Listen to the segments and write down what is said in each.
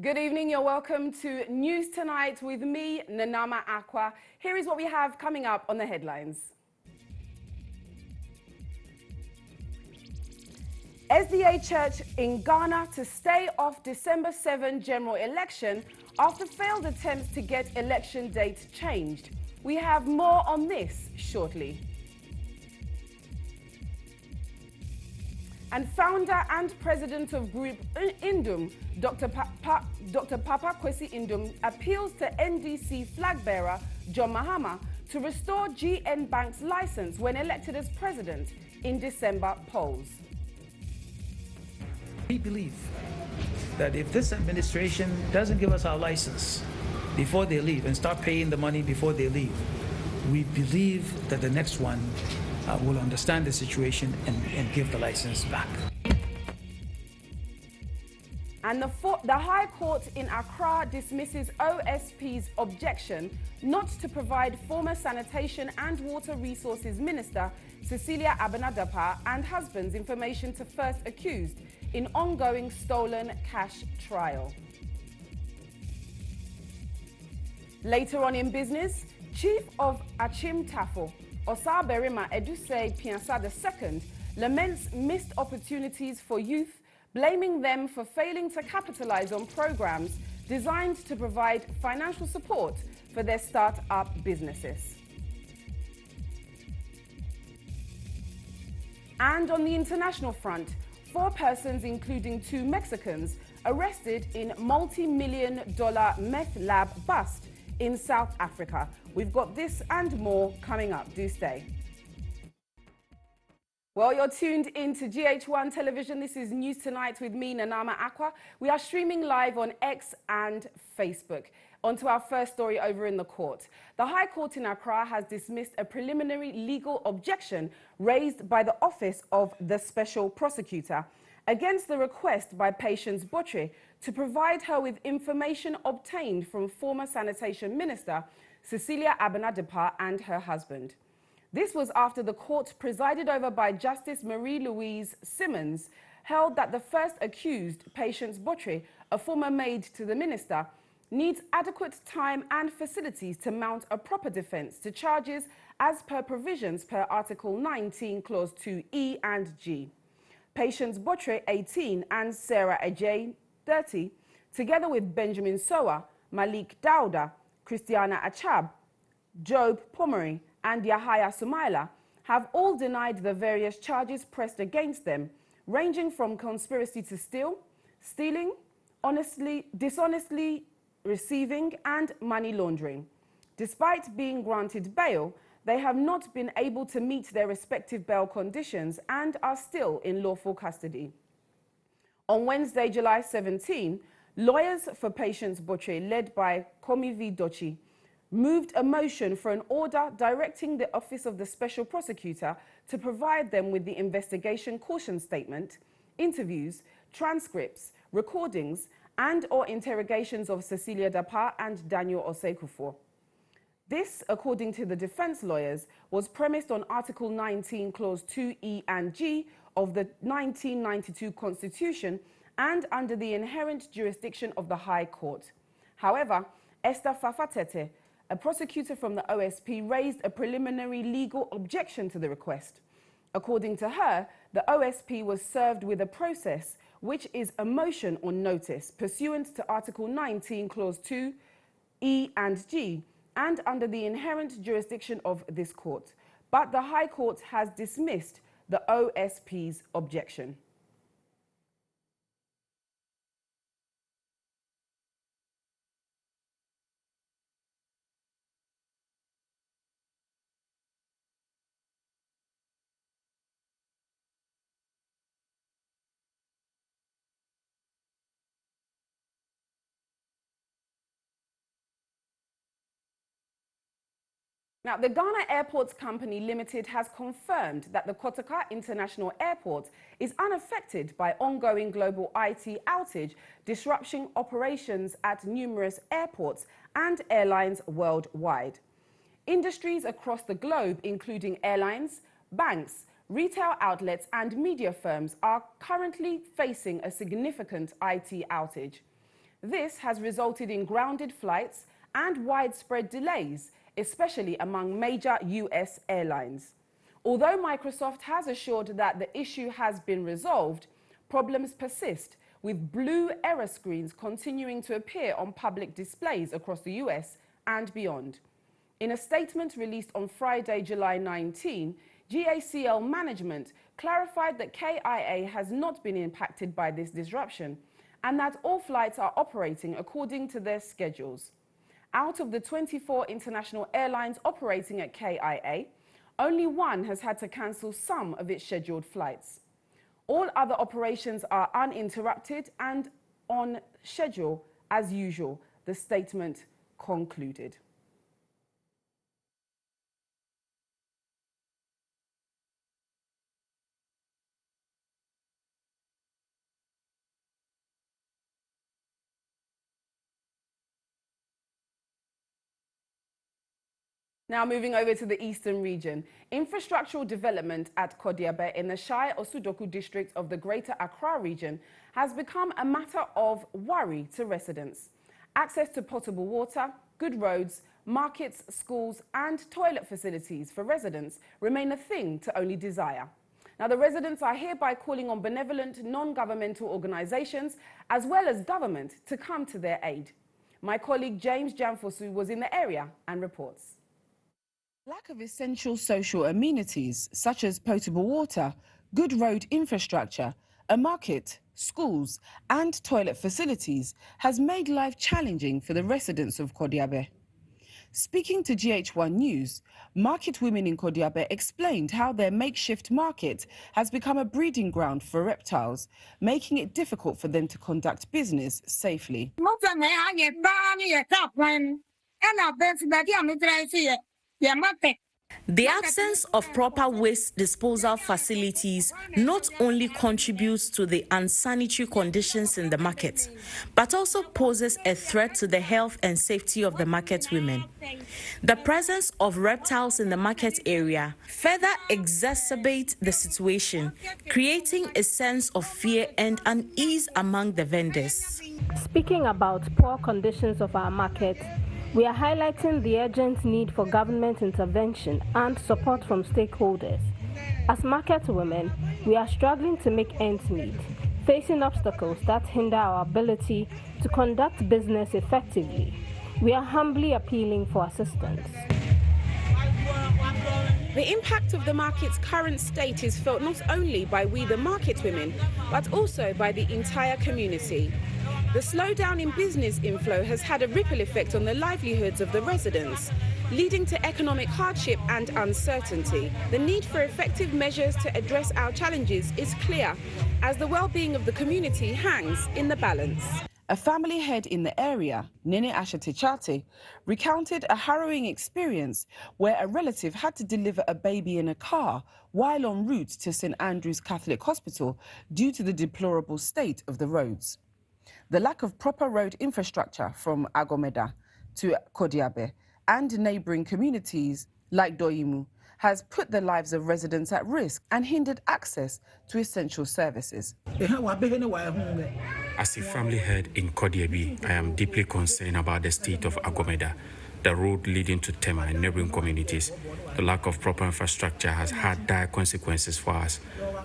Good evening, you're welcome to News Tonight with me, Nanama Acquah. Here is what we have coming up on the headlines. SDA Church in Ghana to stay off December 7 general election after failed attempts to get election date changed. We have more on this shortly. And founder and president of Group Indum, Dr. Papa Kwesi Indum, appeals to NDC flag bearer John Mahama to restore GN Bank's license when elected as president in December polls. We believe that if this administration doesn't give us our license before they leave and start paying the money before they leave, we believe that the next one will understand the situation and give the license back. And the High Court in Accra dismisses OSP's objection not to provide former Sanitation and Water Resources Minister Cecilia Abena-Dapaah and husband's information to first accused in ongoing stolen cash trial. Later on in business, Chief of Achim Tafo, Osa Berima Eduse Piansa II, laments missed opportunities for youth, blaming them for failing to capitalize on programs designed to provide financial support for their start-up businesses. And on the international front, 4 persons, including 2 Mexicans, arrested in multi-million-dollar meth lab bust in South Africa. We've got this and more coming up. Do stay. Well, you're tuned into GHOne television. This is News Tonight with me, Nanama Acquah. We are streaming live on X and Facebook. On to our first story over in the court. The High Court in Accra has dismissed a preliminary legal objection raised by the Office of the Special Prosecutor against the request by Patience Botre to provide her with information obtained from former Sanitation Minister Cecilia Abena-Dapaah and her husband. This was after the court, presided over by Justice Marie-Louise Simmons, held that the first accused, Patience Botre, a former maid to the minister, needs adequate time and facilities to mount a proper defense to charges as per provisions per Article 19, Clause 2E and G. Patience Botre, 18, and Sarah Ajay, 30, together with Benjamin Sowa, Malik Dauda, Christiana Achab, Job Pomery, and Yahaya Sumaila, have all denied the various charges pressed against them, ranging from conspiracy to steal, stealing, dishonestly receiving, and money laundering. Despite being granted bail, they have not been able to meet their respective bail conditions and are still in lawful custody. On Wednesday, July 17, lawyers for Patience Botre, led by Komi V. Dochi, moved a motion for an order directing the Office of the Special Prosecutor to provide them with the investigation caution statement, interviews, transcripts, recordings, and/or interrogations of Cecilia Dapaah and Daniel Osei-Kuffour. This, according to the defense lawyers, was premised on Article 19, Clause 2E and G of the 1992 Constitution and under the inherent jurisdiction of the High Court. However, Esther Fafatete, a prosecutor from the OSP, raised a preliminary legal objection to the request. According to her, the OSP was served with a process which is a motion on notice pursuant to Article 19, Clause 2E and G, and under the inherent jurisdiction of this court. But the High Court has dismissed the OSP's objection. Now, the Ghana Airports Company Limited has confirmed that the Kotoka International Airport is unaffected by ongoing global IT outage, disrupting operations at numerous airports and airlines worldwide. Industries across the globe, including airlines, banks, retail outlets and media firms, are currently facing a significant IT outage. This has resulted in grounded flights and widespread delays, especially among major US airlines. Although Microsoft has assured that the issue has been resolved, problems persist, with blue error screens continuing to appear on public displays across the US and beyond. In a statement released on Friday, July 19, GACL management clarified that KIA has not been impacted by this disruption and that all flights are operating according to their schedules. Out of the 24 international airlines operating at KIA, only one has had to cancel some of its scheduled flights. All other operations are uninterrupted and on schedule as usual, the statement concluded. Now moving over to the eastern region, infrastructural development at Kodiabe in the Shai Osudoku district of the Greater Accra region has become a matter of worry to residents. Access to potable water, good roads, markets, schools and toilet facilities for residents remain a thing to only desire. Now, the residents are hereby calling on benevolent non-governmental organisations as well as government to come to their aid. My colleague James Janfosu was in the area and reports. Lack of essential social amenities such as potable water, good road infrastructure, a market, schools and toilet facilities has made life challenging for the residents of Kodiabe. Speaking to GHOne News, market women in Kodiabe explained how their makeshift market has become a breeding ground for reptiles, making it difficult for them to conduct business safely. The absence of proper waste disposal facilities not only contributes to the unsanitary conditions in the market, but also poses a threat to the health and safety of the market women. The presence of reptiles in the market area further exacerbates the situation, creating a sense of fear and unease among the vendors. Speaking about poor conditions of our market, we are highlighting the urgent need for government intervention and support from stakeholders. As market women, we are struggling to make ends meet, facing obstacles that hinder our ability to conduct business effectively. We are humbly appealing for assistance. The impact of the market's current state is felt not only by we the market women, but also by the entire community. The slowdown in business inflow has had a ripple effect on the livelihoods of the residents, leading to economic hardship and uncertainty. The need for effective measures to address our challenges is clear, as the well-being of the community hangs in the balance. A family head in the area, Nene Ashatichate, recounted a harrowing experience where a relative had to deliver a baby in a car while en route to St. Andrew's Catholic Hospital due to the deplorable state of the roads. The lack of proper road infrastructure from Agomeda to Kodiabe and neighbouring communities like Doyimu has put the lives of residents at risk and hindered access to essential services. As a family head in Kodiabe, I am deeply concerned about the state of Agomeda, the road leading to Tema and neighbouring communities. The lack of proper infrastructure has had dire consequences for us,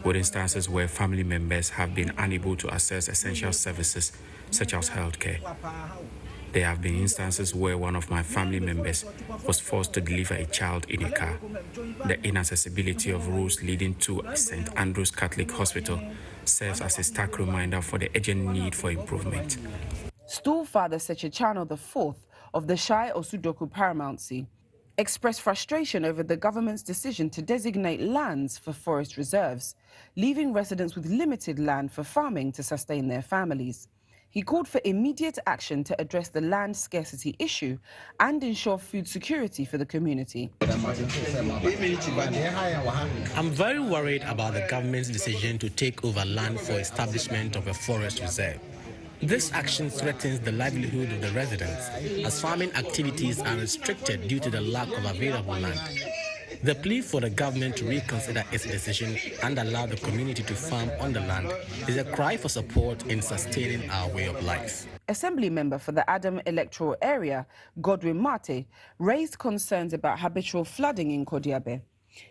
with instances where family members have been unable to access essential services such as healthcare. There have been instances where one of my family members was forced to deliver a child in a car. The inaccessibility of roads leading to St. Andrew's Catholic Hospital serves as a stark reminder for the urgent need for improvement. Stool Father Sechechano IV of the Shai Osudoku Paramountcy expressed frustration over the government's decision to designate lands for forest reserves, leaving residents with limited land for farming to sustain their families. He called for immediate action to address the land scarcity issue and ensure food security for the community. I'm very worried about the government's decision to take over land for establishment of a forest reserve. This action threatens the livelihood of the residents, as farming activities are restricted due to the lack of available land. The plea for the government to reconsider its decision and allow the community to farm on the land is a cry for support in sustaining our way of life. Assembly member for the Adam electoral area, Godwin Mate, raised concerns about habitual flooding in Kodiabe,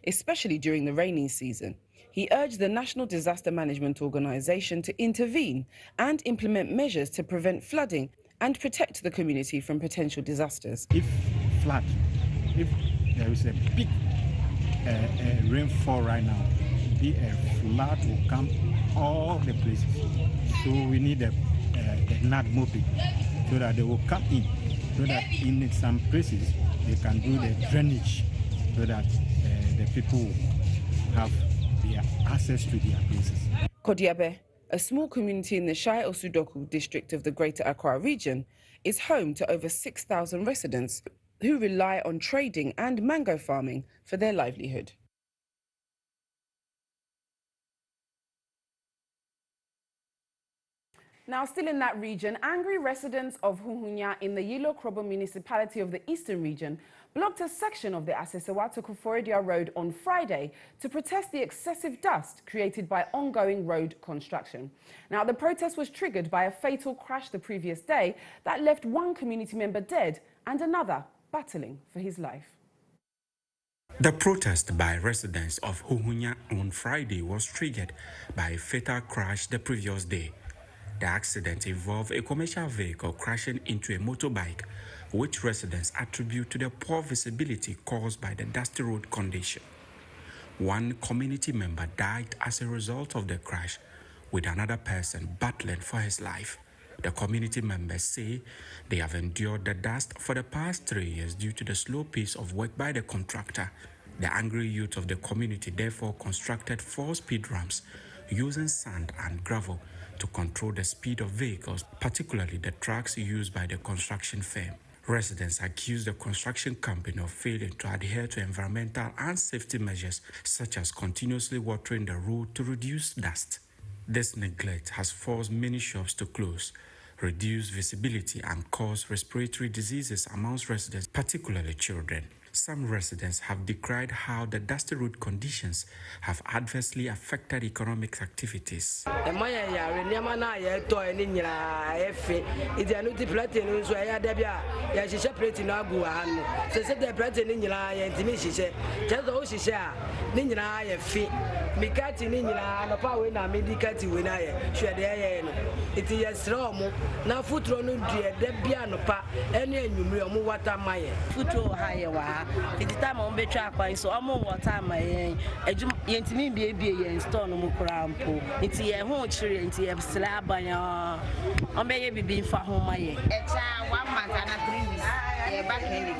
especially during the rainy season. He urged the National Disaster Management Organization to intervene and implement measures to prevent flooding and protect the community from potential disasters. If there is a big rainfall right now, a flood will come all the places. So we need the NAD moping so that they will come in, so that in some places they can do the drainage so that the people have their access to their places. Kodiabe, a small community in the Shai Osudoku district of the Greater Acquah region, is home to over 6,000 residents who rely on trading and mango farming for their livelihood. Now, still in that region, angry residents of Huhunya in the Yilo Krobo municipality of the Eastern region blocked a section of the Asesewa-Tokoforidia Road on Friday to protest the excessive dust created by ongoing road construction. Now, the protest was triggered by a fatal crash the previous day that left one community member dead and another battling for his life. The protest by residents of Huhunya on Friday was triggered by a fatal crash the previous day. The accident involved a commercial vehicle crashing into a motorbike, which residents attribute to the poor visibility caused by the dusty road condition. One community member died as a result of the crash, with another person battling for his life. The community members say they have endured the dust for the past 3 years due to the slow pace of work by the contractor. The angry youth of the community therefore constructed 4 speed ramps using sand and gravel to control the speed of vehicles, particularly the trucks used by the construction firm. Residents accuse the construction company of failing to adhere to environmental and safety measures, such as continuously watering the road to reduce dust. This neglect has forced many shops to close, reduce visibility, and cause respiratory diseases amongst residents, particularly children. Some residents have decried how the dusty road conditions have adversely affected economic activities. It's time on better Acquah, so I'm on what time I yentimi be install no mukrampo. It's a home tree, it's a slab by on be being for home. It's 1 month and 3 weeks. Back in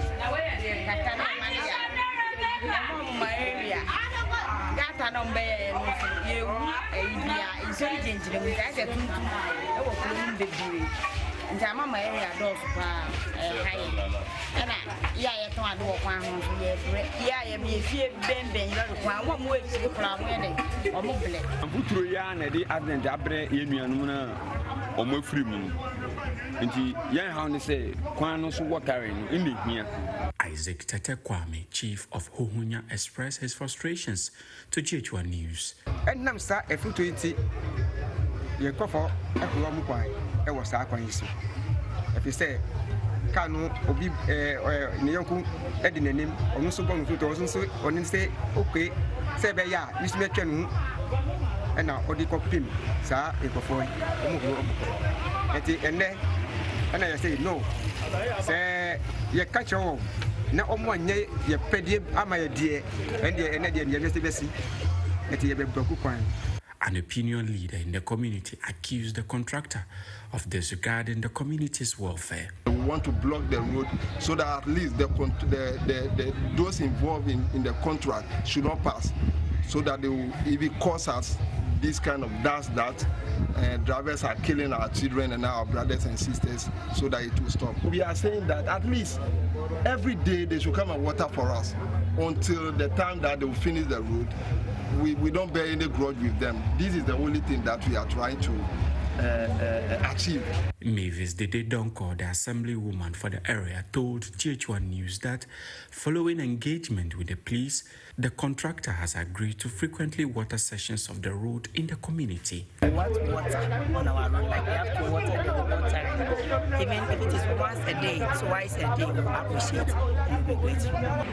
my area. Got an umbrella, you it's urgent to the and I'm on my area doors. And yeah, I can't walk one. Yeah, I'm a few bending. One way to the crowd wedding or mobile. I'm put through Yan and the Advent Abre Yemian or more free moon. And the young hound say, Quanos were carrying in the here. Isaac Tetekwame, chief of Huhunya, expressed his frustrations to GHOne News. And now, sir, a foot to it. Your coffee, a Kuamuquai, I was Acquah. If you say, Kano, Obi, Nyoku, Edin name, or no so going to also on say, okay, say, yeah, you make and now, Odiko Pim, sir, if before and then, and I say, no, say, you catch your now on 1 year, you pay my dear, and the end of the university at the Broku. An opinion leader in the community accused the contractor of disregarding the community's welfare. We want to block the road so that at least those involved in the contract should not pass, so that they will even cause us this kind of dust that drivers are killing our children and our brothers and sisters, so that it will stop. We are saying that at least every day they should come and water for us until the time that they will finish the road. We don't bear any grudge with them. This is the only thing that we are trying to achieve. Mavis Dede Donko, the assemblywoman for the area, told GHOne News that following engagement with the police, the contractor has agreed to frequently water sections of the road in the community. We want water on our road, like we have to water the water. Even if it is once a day, twice a day, we appreciate it and we'll be grateful.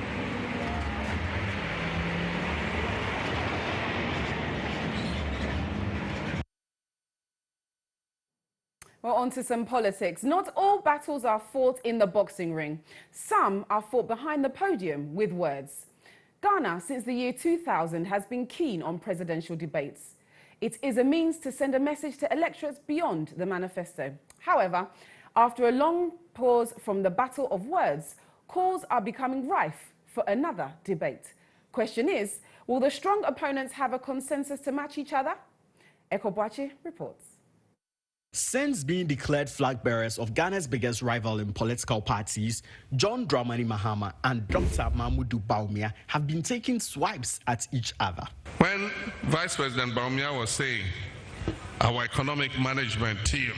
Well, on to some politics. Not all battles are fought in the boxing ring. Some are fought behind the podium with words. Ghana, since the year 2000, has been keen on presidential debates. It is a means to send a message to electorates beyond the manifesto. However, after a long pause from the battle of words, calls are becoming rife for another debate. Question is, will the strong opponents have a consensus to match each other? Acquah reports. Since being declared flag bearers of Ghana's biggest rival in political parties, John Dramani Mahama and Dr. Mahmoud Bawumia have been taking swipes at each other. When Vice President Bawumia was saying, our economic management team,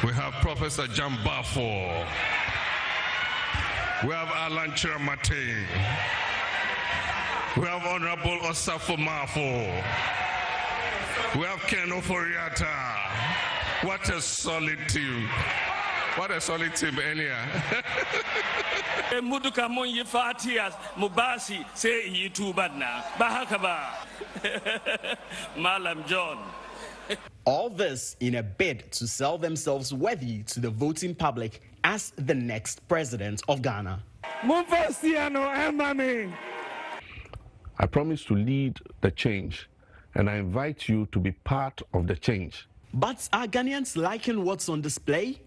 we have Professor John Bafo, we have Alan Chiramate, we have Honorable Osafo Mafo, we have Ken Oforiata. What a solid team. What a solid team, Enya. Muduka Monye Fatias, Mubasi, say Yitubadna, Bahakaba, Malam John. All this in a bid to sell themselves worthy to the voting public as the next president of Ghana. I promise to lead the change, and I invite you to be part of the change. But are Ghanaians liking what's on display?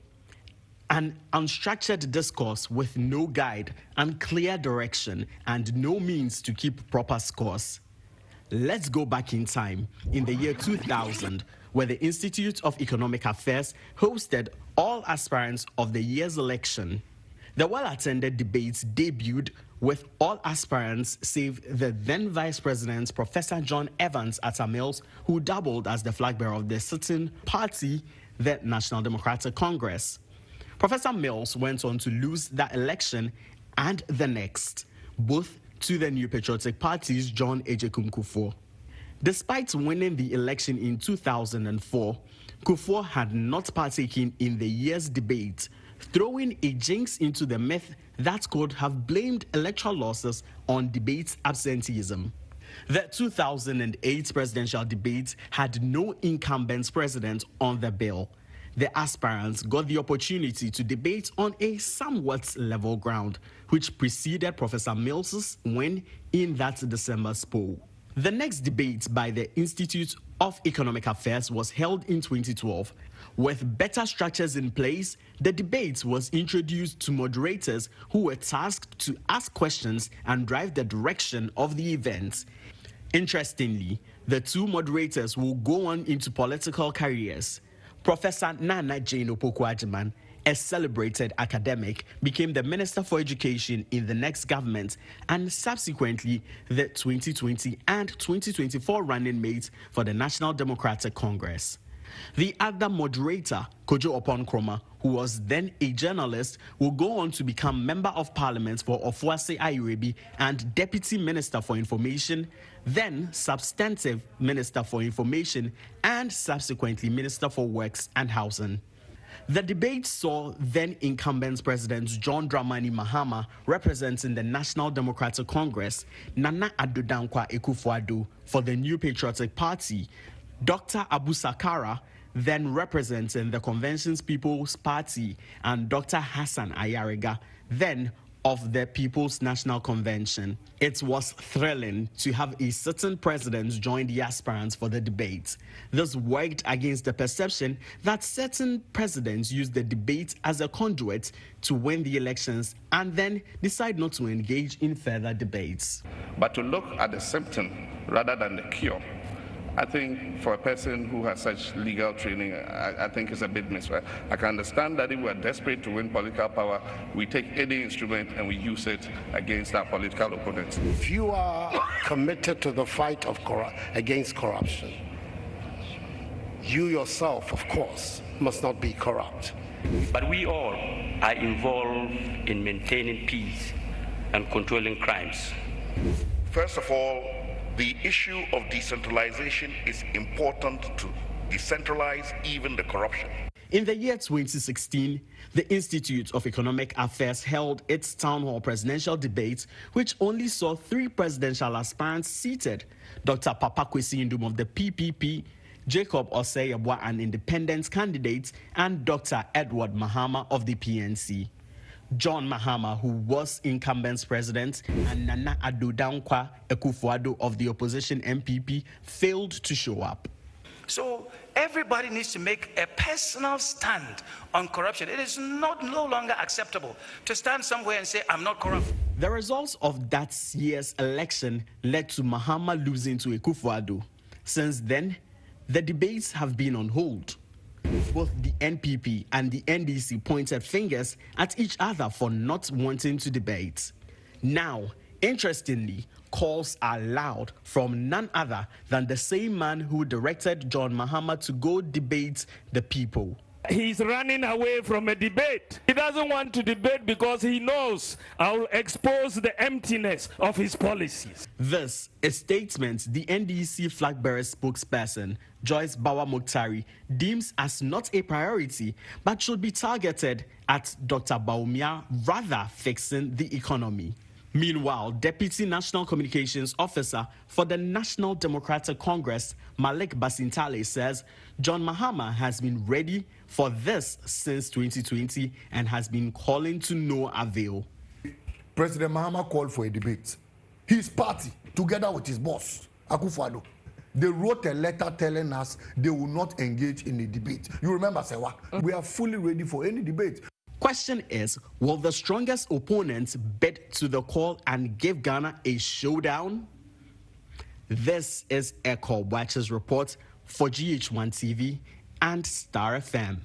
An unstructured discourse with no guide, unclear direction, and no means to keep proper scores. Let's go back in time, in the year 2000, where the Institute of Economic Affairs hosted all aspirants of the year's election. The well-attended debates debuted with all aspirants save the then Vice President Professor John Evans Atta Mills, who doubled as the flag bearer of the sitting party, the National Democratic Congress. Professor Mills went on to lose that election and the next, both to the New Patriotic Party's John Agyekum Kufuor. Despite winning the election in 2004, Kufuor had not partaken in the year's debate, throwing a jinx into the myth that could have blamed electoral losses on debate absenteeism. The 2008 presidential debate had no incumbent president on the bill. The aspirants got the opportunity to debate on a somewhat level ground, which preceded Professor Mills's win in that December's poll. The next debate by the Institute of Economic Affairs was held in 2012. With better structures in place, the debate was introduced to moderators who were tasked to ask questions and drive the direction of the event. Interestingly, the two moderators will go on into political careers. Professor Nana Jane Opoku-Agyeman, a celebrated academic, became the Minister for Education in the next government and subsequently the 2020 and 2024 running mate for the National Democratic Congress. The other moderator, Kojo Opon-Kroma, who was then a journalist, will go on to become Member of Parliament for Ofuase Ayorebi and Deputy Minister for Information, then Substantive Minister for Information, and subsequently Minister for Works and Housing. The debate saw then incumbent President John Dramani Mahama representing the National Democratic Congress, Nana Addo Dankwa Akufo-Addo for the New Patriotic Party, Dr. Abu Sakara, then representing the Convention's People's Party, and Dr. Hassan Ayariga, then of the People's National Convention. It was thrilling to have a certain president join the aspirants for the debate. This worked against the perception that certain presidents use the debate as a conduit to win the elections and then decide not to engage in further debates. But to look at the symptom rather than the cure, I think for a person who has such legal training, I think it's a bit misread. I can understand that if we are desperate to win political power, we take any instrument and we use it against our political opponents. If you are committed to the fight of against corruption, You yourself, of course, must not be corrupt. But we all are involved in maintaining peace and controlling crimes. First of all, the issue of decentralization is important to decentralize even the corruption. In the year 2016, the Institute of Economic Affairs held its town hall presidential debate, which only saw 3 presidential aspirants seated: Dr. Papa Kwesi Ndum of the PPP, Jacob Osei-Yeboah, an independent candidate, and Dr. Edward Mahama of the PNC. John Mahama, who was incumbent president, and Nana Addo Dankwa Akufo-Addo of the opposition MPP failed to show up. So everybody needs to make a personal stand on corruption. It is no longer acceptable to stand somewhere and say, I'm not corrupt. The results of that year's election led to Mahama losing to Akufo-Addo. Since then, the debates have been on hold. Both the NPP and the NDC pointed fingers at each other for not wanting to debate. Now, interestingly, calls are loud from none other than the same man who directed John Mahama to go debate the people. He's running away from a debate. He doesn't want to debate because he knows I'll expose the emptiness of his policies. This is statement the NDC flag bearer spokesperson, Joyce Bawa-Muktari, deems as not a priority, but should be targeted at Dr. Bawumia, rather fixing the economy. Meanwhile, Deputy National Communications Officer for the National Democratic Congress, Malik Basintale, says John Mahama has been ready for this since 2020 and has been calling to no avail. President Mahama called for a debate. His party, together with his boss, Akufo-Addo, they wrote a letter telling us they will not engage in a debate. You remember, Sewa? We are fully ready for any debate. Question is, will the strongest opponents bid to the call and give Ghana a showdown? This is Acquah Watch's report for GHOne TV and Star FM.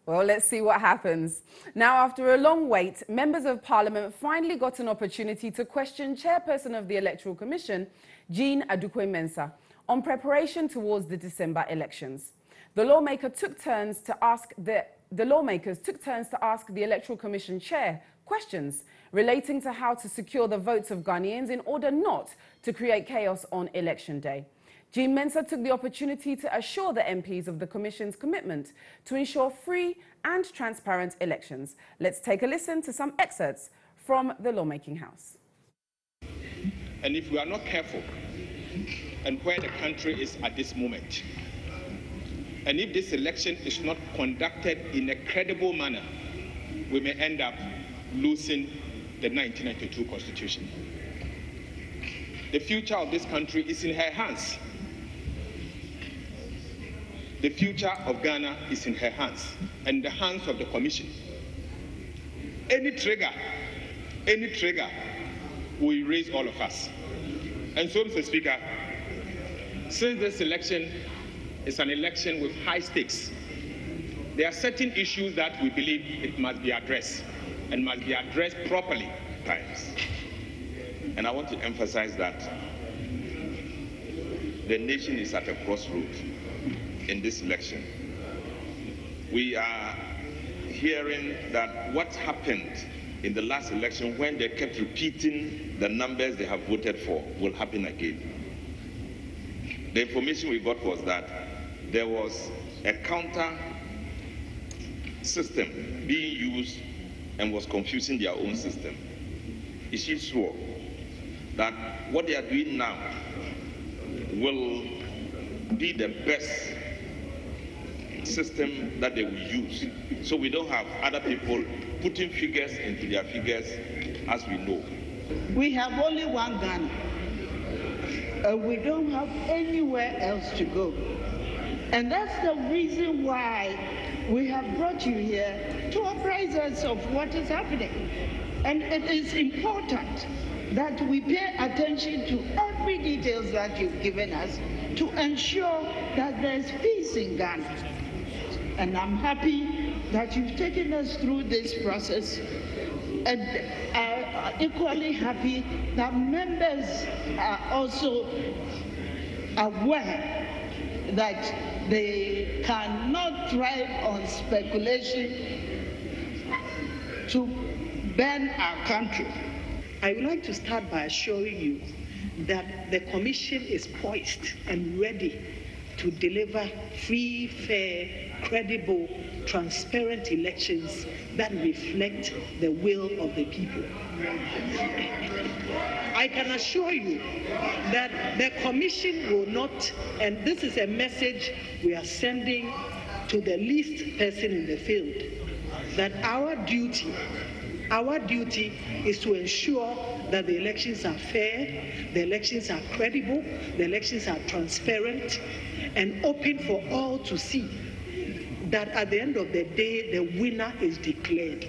Well, let's see what happens. Now, after a long wait, members of Parliament finally got an opportunity to question Chairperson of the Electoral Commission, Jean Adukwe-Mensah, on preparation towards the December elections. The lawmakers took turns to ask the Electoral Commission chair questions relating to how to secure the votes of Ghanaians in order not to create chaos on election day. Jean Mensah took the opportunity to assure the MPs of the Commission's commitment to ensure free and transparent elections. Let's take a listen to some excerpts from the lawmaking house. And if we are not careful, and where the country is at this moment, and if this election is not conducted in a credible manner, we may end up losing the 1992 Constitution. The future of this country is in her hands. The future of Ghana is in her hands and the hands of the Commission. Any trigger will erase all of us. And so, Mr. Speaker, since this election is an election with high stakes, there are certain issues that we believe it must be addressed and must be addressed properly at times. And I want to emphasize that the nation is at a crossroads in this election. We are hearing that what happened in the last election, when they kept repeating the numbers they have voted for, will happen again. The information we got was that there was a counter system being used and was confusing their own system. Is she sure that what they are doing now will be the best system that they will use, so we don't have other people putting figures into their figures as we know? We have only one Ghana. We don't have anywhere else to go. And that's the reason why we have brought you here to apprise us of what is happening. And it is important that we pay attention to every detail that you've given us to ensure that there's peace in Ghana. And I'm happy that you've taken us through this process, and equally happy that members are also aware that they cannot thrive on speculation to burn our country. I would like to start by assuring you that the Commission is poised and ready to deliver free, fair, credible, transparent elections that reflect the will of the people. I can assure you that the Commission will not, and this is a message we are sending to the least person in the field, that our duty is to ensure that the elections are fair, the elections are credible, the elections are transparent, and open for all to see, that at the end of the day, the winner is declared.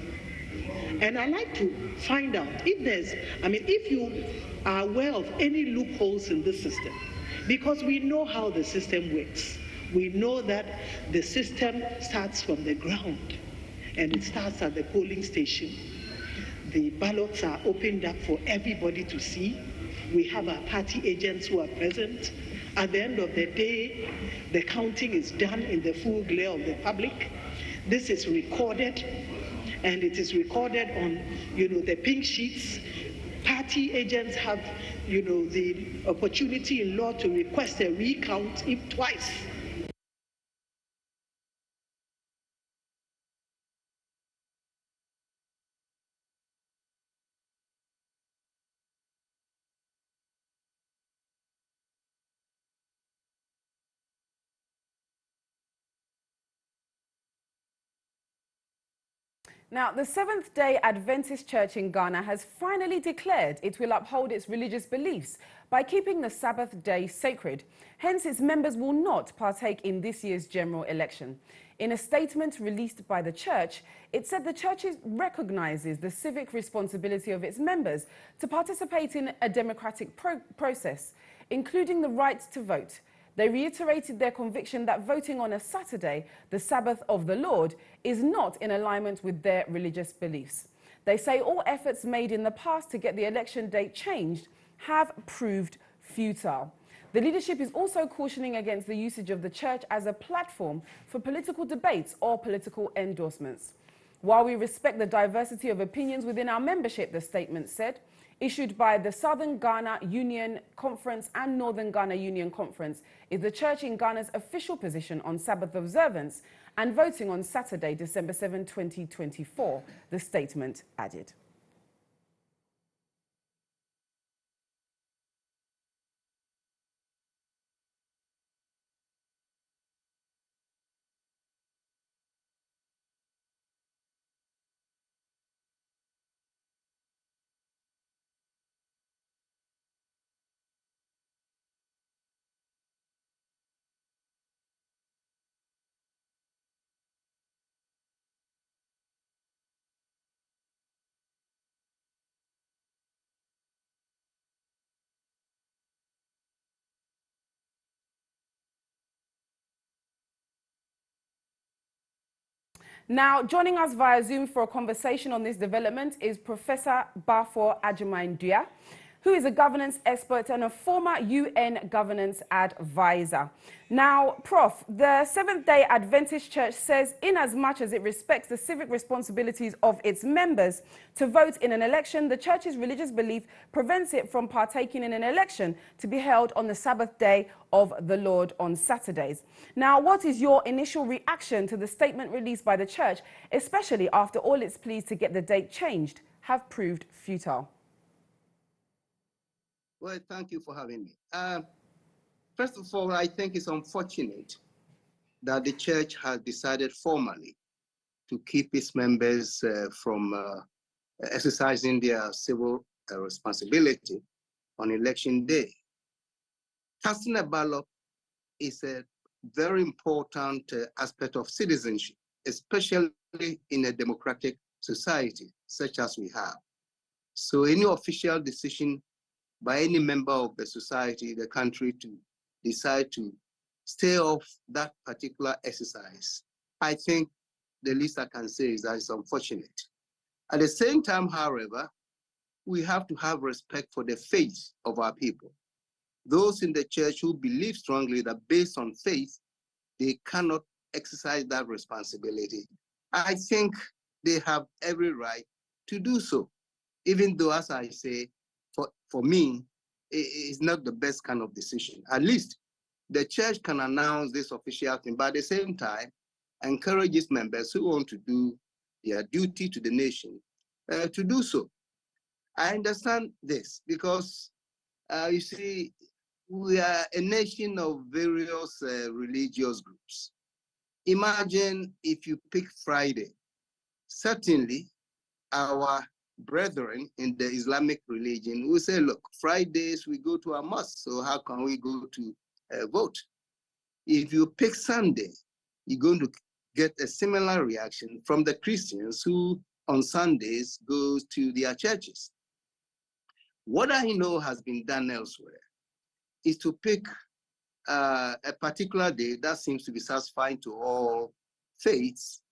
And I'd like to find out if you are aware of any loopholes in this system, because we know how the system works. We know that the system starts from the ground and it starts at the polling station. The ballots are opened up for everybody to see. We have our party agents who are present. At the end of the day, the counting is done in the full glare of the public. This is recorded, and it is recorded on, the pink sheets. Party agents have, the opportunity in law to request a recount if twice. Now, the Seventh-day Adventist Church in Ghana has finally declared it will uphold its religious beliefs by keeping the Sabbath day sacred. Hence, its members will not partake in this year's general election. In a statement released by the church, it said the church recognizes the civic responsibility of its members to participate in a democratic process, including the right to vote. They reiterated their conviction that voting on a Saturday, the Sabbath of the Lord, is not in alignment with their religious beliefs. They say all efforts made in the past to get the election date changed have proved futile. The leadership is also cautioning against the usage of the church as a platform for political debates or political endorsements. While we respect the diversity of opinions within our membership, the statement said, issued by the Southern Ghana Union Conference and Northern Ghana Union Conference, is the church in Ghana's official position on Sabbath observance and voting on Saturday, December 7, 2024, the statement added. Now, joining us via Zoom for a conversation on this development is Professor Bafo Adjumain-Dua, who is a governance expert and a former UN governance advisor. Now, Prof, the Seventh-day Adventist Church says inasmuch as it respects the civic responsibilities of its members to vote in an election, the church's religious belief prevents it from partaking in an election to be held on the Sabbath day of the Lord on Saturdays. Now, what is your initial reaction to the statement released by the church, especially after all its pleas to get the date changed have proved futile? Well, thank you for having me. First of all, I think it's unfortunate that the church has decided formally to keep its members from exercising their civil responsibility on election day. Casting a ballot is a very important aspect of citizenship, especially in a democratic society such as we have. So any official decision by any member of the society, the country, to decide to stay off that particular exercise, I think the least I can say is that it's unfortunate. At the same time, however, we have to have respect for the faith of our people. those in the church who believe strongly that based on faith, they cannot exercise that responsibility, I think they have every right to do so, even though, as I say, for me, it's not the best kind of decision. At least the church can announce this official thing, but at the same time, encourage its members who want to do their duty to the nation to do so. I understand this because, you see, we are a nation of various religious groups. Imagine if you pick Friday. Certainly, our brethren in the Islamic religion will say, look, Fridays we go to a mosque, so how can we go to vote? If you pick Sunday, you're going to get a similar reaction from the Christians who on Sundays go to their churches. What I know has been done elsewhere is to pick a particular day that seems to be satisfying to all faiths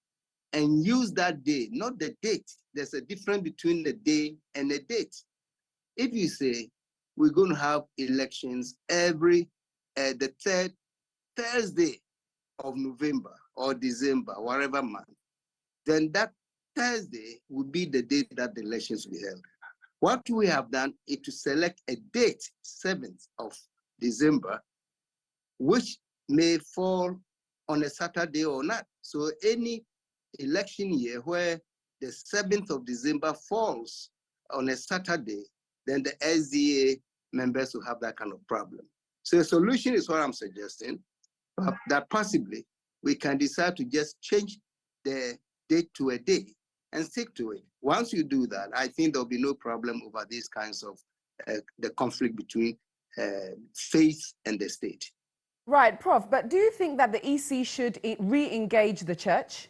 and use that day, not the date. There's a difference between the day and the date. If you say we're going to have elections every the third Thursday of November or December, whatever month, then that Thursday will be the date that the elections will be held. What we have done is to select a date, 7th of December, which may fall on a Saturday or not. So any election year where the 7th of December falls on a Saturday, then the SDA members will have that kind of problem. So the solution is what I'm suggesting, that possibly we can decide to just change the date to a day and stick to it. Once you do that, I think there'll be no problem over these kinds of the conflict between faith and the state. Right, Prof, but do you think that the EC should re-engage the church?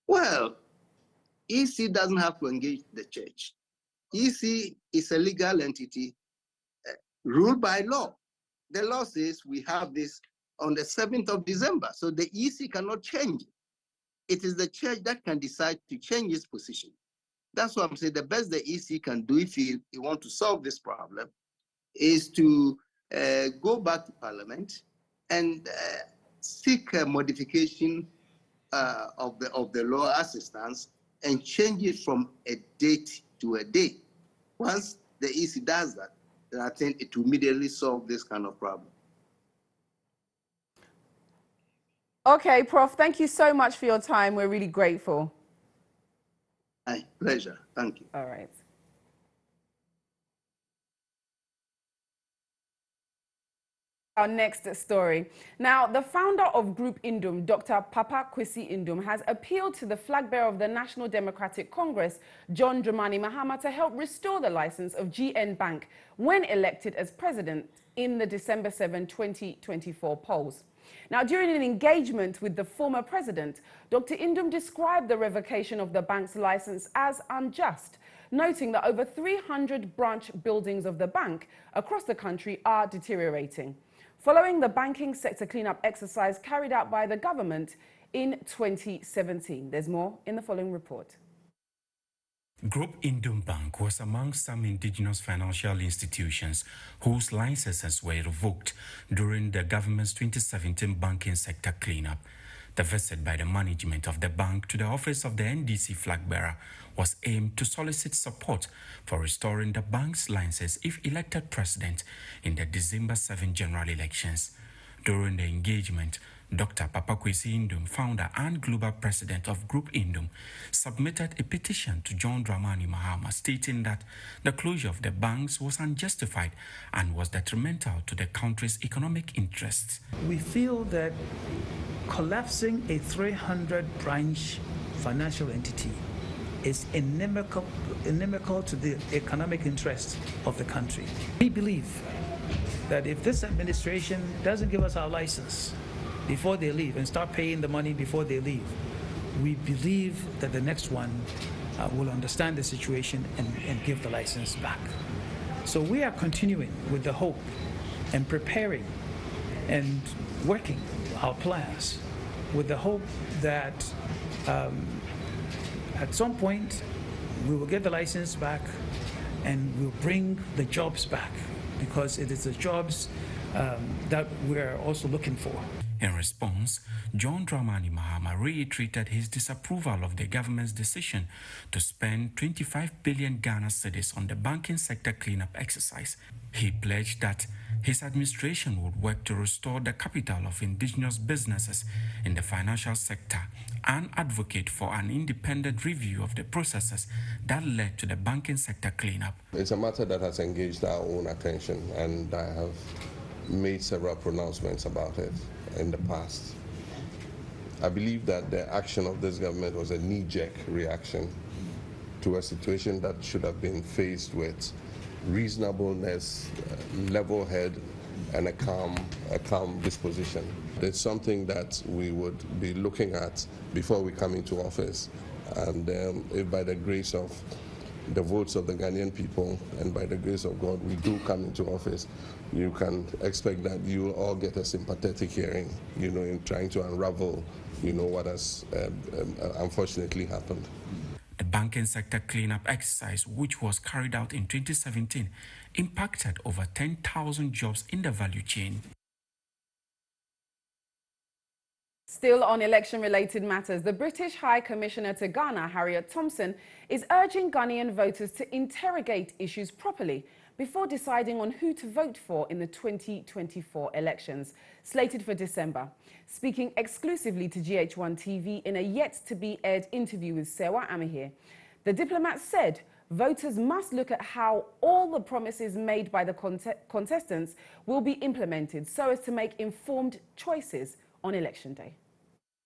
Well, EC doesn't have to engage the church. EC is a legal entity ruled by law. The law says we have this on the 7th of December, so the EC cannot change it. It is the church that can decide to change its position. That's what I'm saying. The best the EC can do if you want to solve this problem is to go back to Parliament and seek a modification of the law as it stands and change it from a date to a day. Once the EC does that, then I think it will immediately solve this kind of problem. Okay, Prof, thank you so much for your time. We're really grateful. My pleasure. Thank you. All right. Our next story. Now, the founder of Group Indum, Dr. Papa Kwesi Indum, has appealed to the flag bearer of the National Democratic Congress, John Dramani Mahama, to help restore the license of GHOne Bank when elected as president in the December 7, 2024 polls. Now, during an engagement with the former president, Dr. Indum described the revocation of the bank's license as unjust, noting that over 300 branch buildings of the bank across the country are deteriorating, following the banking sector cleanup exercise carried out by the government in 2017. There's more in the following report. Group Indum Bank was among some indigenous financial institutions whose licenses were revoked during the government's 2017 banking sector cleanup. The visit by the management of the bank to the office of the NDC flag bearer was aimed to solicit support for restoring the bank's license if elected president in the December 7 general elections. During the engagement, Dr. Papa Kwesi Indum, founder and global president of Group Indum, submitted a petition to John Dramani Mahama stating that the closure of the banks was unjustified and was detrimental to the country's economic interests. We feel that collapsing a 300-branch financial entity is inimical to the economic interests of the country. We believe that if this administration doesn't give us our license before they leave and start paying the money before they leave, we believe that the next one will understand the situation and give the license back. So we are continuing with the hope and preparing and working our plans with the hope that at some point we will get the license back and we'll bring the jobs back, because it is the jobs that we're also looking for. In response, John Dramani Mahama reiterated his disapproval of the government's decision to spend 25 billion Ghana cedis on the banking sector cleanup exercise. He pledged that his administration would work to restore the capital of indigenous businesses in the financial sector and advocate for an independent review of the processes that led to the banking sector cleanup. It's a matter that has engaged our own attention, and I have made several pronouncements about it in the past. I believe that the action of this government was a knee-jerk reaction to a situation that should have been faced with reasonableness, level head, and a calm disposition. It's something that we would be looking at before we come into office, and if by the grace of the votes of the Ghanaian people and by the grace of God we do come into office, you can expect that you will all get a sympathetic hearing, in trying to unravel, what has unfortunately happened. The banking sector cleanup exercise, which was carried out in 2017, impacted over 10,000 jobs in the value chain. Still on election-related matters, the British High Commissioner to Ghana, Harriet Thompson, is urging Ghanaian voters to interrogate issues properly before deciding on who to vote for in the 2024 elections, slated for December. Speaking exclusively to GHOne TV in a yet-to-be-aired interview with Sewa Amahir, the diplomat said voters must look at how all the promises made by the contestants will be implemented so as to make informed choices on election day.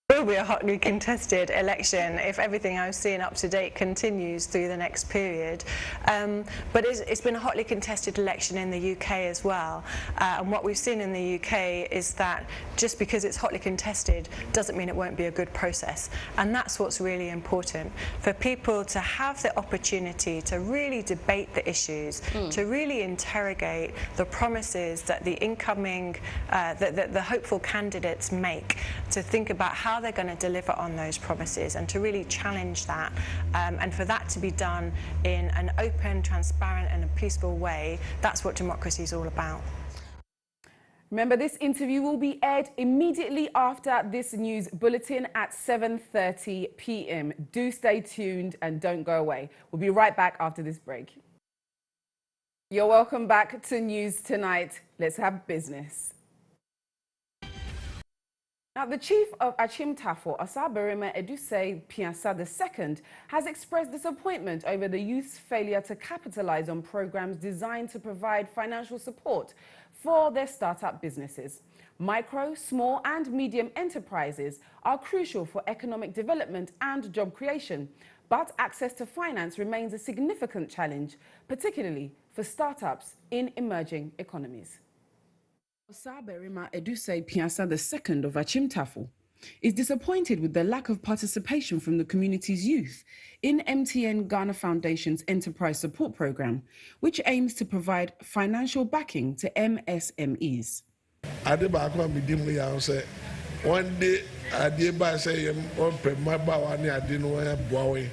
It will be a hotly contested election if everything I've seen up to date continues through the next period. But it's been a hotly contested election in the UK as well. And what we've seen in the UK is that just because it's hotly contested doesn't mean it won't be a good process. And that's what's really important, for people to have the opportunity to really debate the issues, to really interrogate the promises that the incoming, the hopeful candidates make, to think about how they're going to deliver on those promises and to really challenge that, and for that to be done in an open, transparent and a peaceful way. That's what democracy is all about. Remember, this interview will be aired immediately after this news bulletin at 7:30 p.m. Do stay tuned and don't go away. We'll be right back after this break. You're welcome back to News Tonight. Let's have business. Now, the chief of Achimtafo, Asaberima Edusei Piasa II, has expressed disappointment over the youth's failure to capitalize on programs designed to provide financial support for their startup businesses. Micro, small and medium enterprises are crucial for economic development and job creation, but access to finance remains a significant challenge, particularly for startups in emerging economies. Osaberima Edusei Piasa II of Achimtafo is disappointed with the lack of participation from the community's youth in MTN Ghana Foundation's Enterprise Support Program, which aims to provide financial backing to MSMEs. One day, I did by say, my bawani, I didn't want to boy.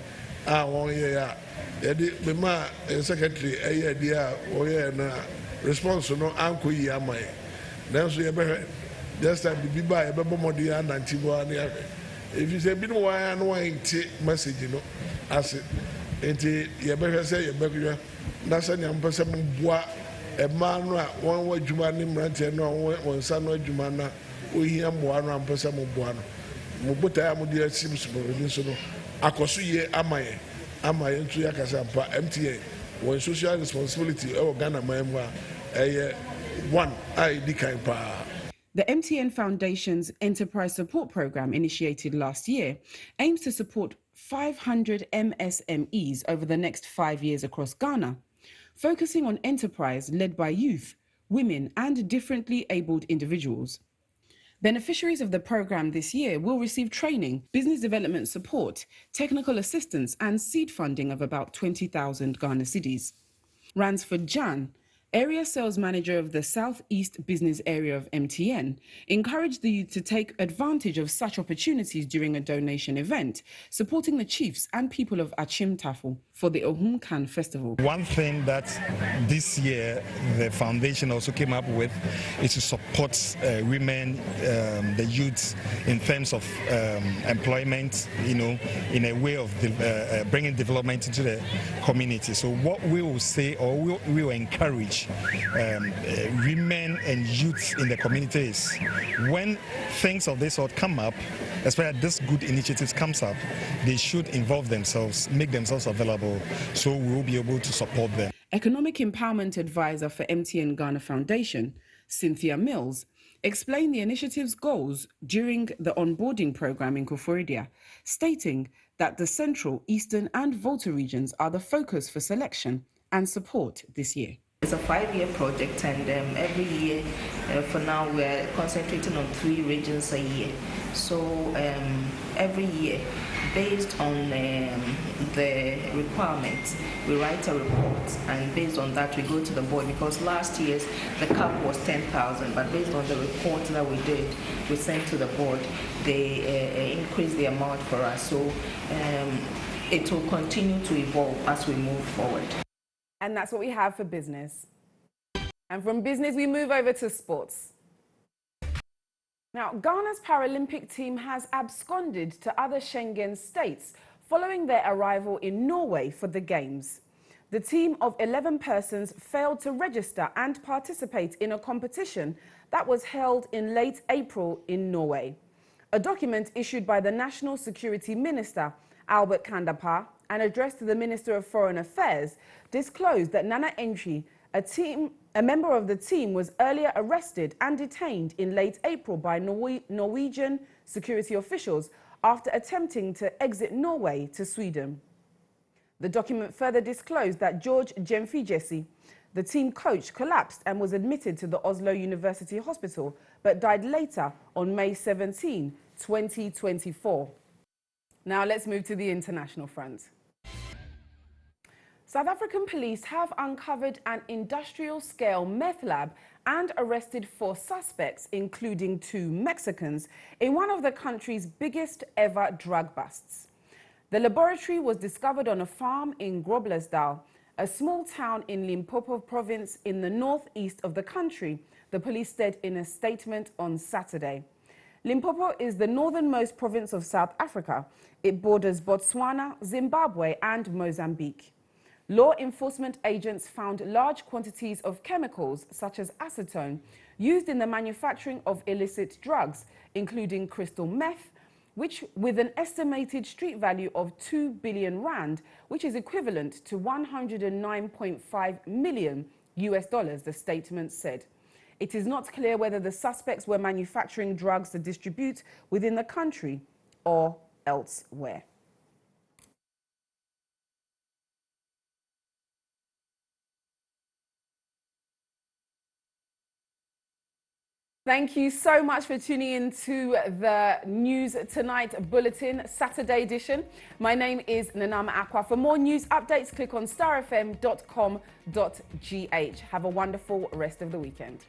I want you. My secretary, a year, or response to no uncle Yamai. Then so you better just time to be by a baby modia and Antigua. If you say, been why I know message, as it, you better say, you better. That's a young person, a man, one way Jumanim Rancher, no one son of Jumana, we hear one and person Mubuano. Mubuta Mudia seems to be Akosuye Amaye, Amaye into Yakasampa, MTA, when social responsibility, oh Ghana, my one, The MTN Foundation's Enterprise Support Program, initiated last year, aims to support 500 MSMEs over the next 5 years across Ghana, focusing on enterprise led by youth, women, and differently abled individuals. Beneficiaries of the program this year will receive training, business development support, technical assistance, and seed funding of about 20,000 Ghana cedis. Ransford Jan, Area Sales Manager of the Southeast Business Area of MTN, encouraged the youth to take advantage of such opportunities during a donation event, supporting the chiefs and people of Achimtafel for the Ohumkan Festival. One thing that this year the foundation also came up with is to support women, the youths, in terms of employment, in a way of bringing development into the community. So what we will say, or we will encourage women and youths in the community is, when things of this sort come up, especially this good initiatives comes up, they should involve themselves, make themselves available, so we will be able to support them. Economic Empowerment Advisor for MTN Ghana Foundation, Cynthia Mills, explained the initiative's goals during the onboarding program in Koforidua, stating that the Central, Eastern and Volta regions are the focus for selection and support this year. It's a 5-year project, and every year, for now, we're concentrating on 3 regions a year. So every year, based on the requirements, we write a report, and based on that, we go to the board, because last year's the cap was 10,000, but based on the report that we did, we sent to the board, they increased the amount for us. So it will continue to evolve as we move forward. And that's what we have for business. And from business, we move over to sports. Now, Ghana's Paralympic team has absconded to other Schengen states following their arrival in Norway for the Games. The team of 11 persons failed to register and participate in a competition that was held in late April in Norway. A document issued by the National Security Minister, Albert Kandapa, and addressed to the Minister of Foreign Affairs, disclosed that Nana Entry, a member of the team, was earlier arrested and detained in late April by Norwegian security officials after attempting to exit Norway to Sweden. The document further disclosed that George Jemfi, the team coach, collapsed and was admitted to the Oslo University Hospital, but died later on May 17, 2024. Now let's move to the international front. South African police have uncovered an industrial-scale meth lab and arrested 4 suspects, including 2 Mexicans, in one of the country's biggest ever drug busts. The laboratory was discovered on a farm in Groblersdal, a small town in Limpopo province in the northeast of the country, the police said in a statement on Saturday. Limpopo is the northernmost province of South Africa. It borders Botswana, Zimbabwe and Mozambique. Law enforcement agents found large quantities of chemicals, such as acetone, used in the manufacturing of illicit drugs, including crystal meth, which, with an estimated street value of 2 billion rand, which is equivalent to $109.5 million, the statement said. It is not clear whether the suspects were manufacturing drugs to distribute within the country or elsewhere. Thank you so much for tuning in to the News Tonight Bulletin, Saturday edition. My name is Nanama Acquah. For more news updates, click on starfm.com.gh. Have a wonderful rest of the weekend.